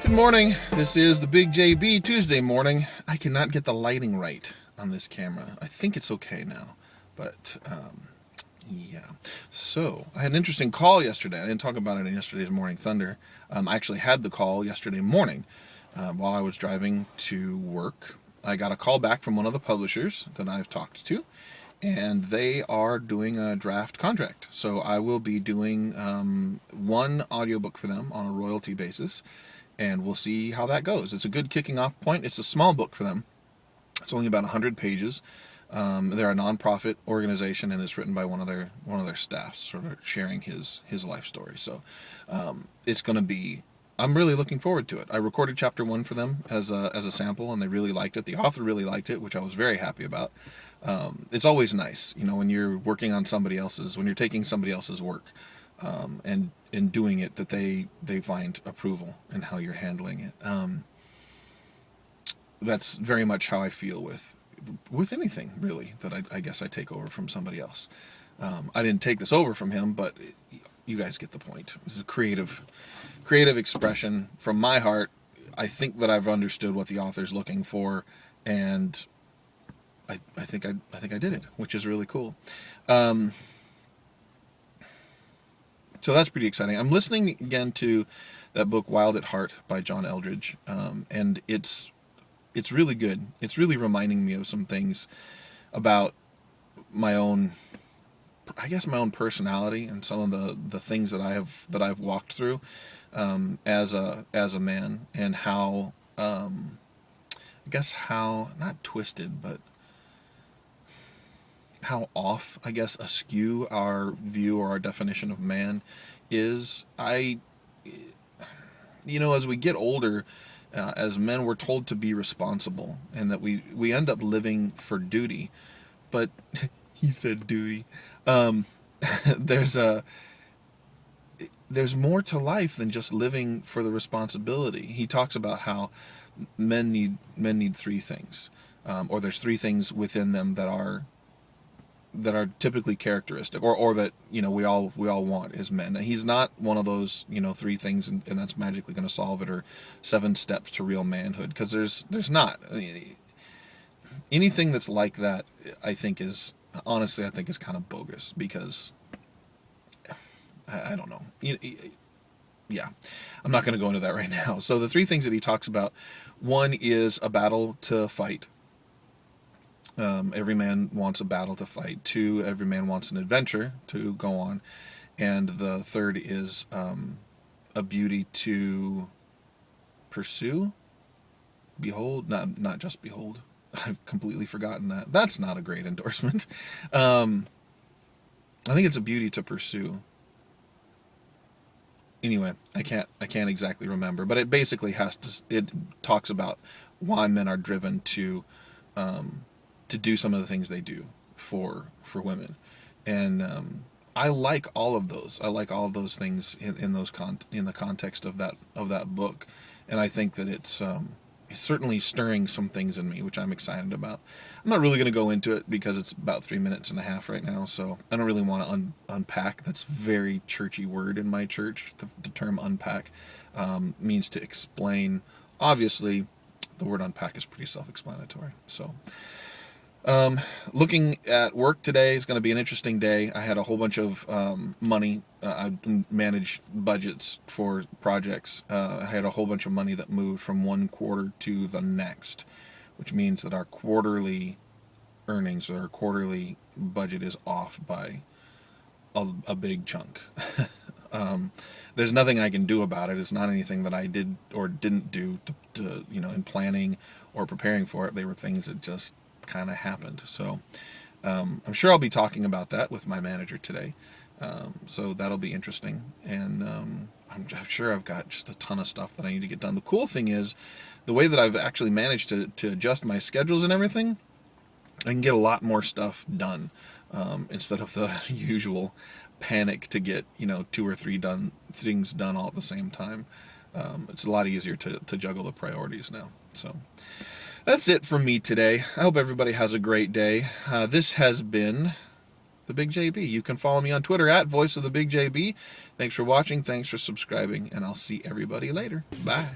Good morning. This is the Big JB Tuesday morning. I cannot get the lighting right on this camera. I think it's okay now, but yeah. So I had an interesting call yesterday. I didn't talk about it in yesterday's Morning Thunder. I actually had the call yesterday morning while I was driving to work. I got a call back from one of the publishers that I've talked to, and they are doing a draft contract. So I will be doing one audiobook for them on a royalty basis, and we'll see how that goes. It's a good kicking off point. It's a small book for them. It's only about 100 pages. They're a nonprofit organization, and it's written by one of their staff, sort of sharing his life story. So it's going to be. I'm really looking forward to it. I recorded chapter 1 for them as a sample, and they really liked it. The author really liked it, which I was very happy about. It's always nice, when you're working on when you're taking somebody else's work, and in doing it, that they find approval in how you're handling it. That's very much how I feel with anything, really, that I guess I take over from somebody else. I didn't take this over from him, but you guys get the point. It's a creative expression from my heart. I think that I've understood what the author's looking for, and I think I did it, which is really cool. So that's pretty exciting. I'm listening again to that book Wild at Heart by John Eldridge, and it's really good. It's really reminding me of some things about my own personality and some of the things that I've walked through as a man, and how how not twisted, but how off, askew our view or our definition of man is. As we get older, as men, we're told to be responsible, and that we end up living for duty. But he said duty. There's more to life than just living for the responsibility. He talks about how men need three things, or there's three things within them that are typically characteristic, or that we all want as men. Now, he's not one of those three things and that's magically going to solve it, or 7 steps to real manhood, because there's not. Anything that's like that, I think is kind of bogus, because I don't know. Yeah, I'm not going to go into that right now. So the 3 things that he talks about: 1 is a battle to fight. Every man wants a battle to fight. 2, every man wants an adventure to go on. And the 3rd is a beauty to pursue. Behold, not just behold. I've completely forgotten that. That's not a great endorsement. I think it's a beauty to pursue. Anyway, I can't exactly remember, but it basically it talks about why men are driven to do some of the things they do for women, and I like all of those. I like all of those things in the context of that book, and I think that it's certainly stirring some things in me, which I'm excited about. I'm not really going to go into it because it's about 3 minutes and a half right now, so I don't really want to unpack. That's a very churchy word in my church. The term unpack means to explain. Obviously, the word unpack is pretty self-explanatory. So looking at work today is going to be an interesting day. I had a whole bunch of money. I manage budgets for projects. I had a whole bunch of money that moved from one quarter to the next, which means that our quarterly earnings or our quarterly budget is off by a big chunk. There's nothing I can do about it. It's not anything that I did or didn't do to in planning or preparing for it. They were things that just kind of happened. So I'm sure I'll be talking about that with my manager today. So that'll be interesting. And I'm sure I've got just a ton of stuff that I need to get done. The cool thing is the way that I've actually managed to adjust my schedules and everything, I can get a lot more stuff done instead of the usual panic to get 2 or 3 things done all at the same time. It's a lot easier to juggle the priorities now. So that's it from me today. I hope everybody has a great day. This has been The Big JB. You can follow me on Twitter at Voice of the Big JB. Thanks for watching. Thanks for subscribing. And I'll see everybody later. Bye.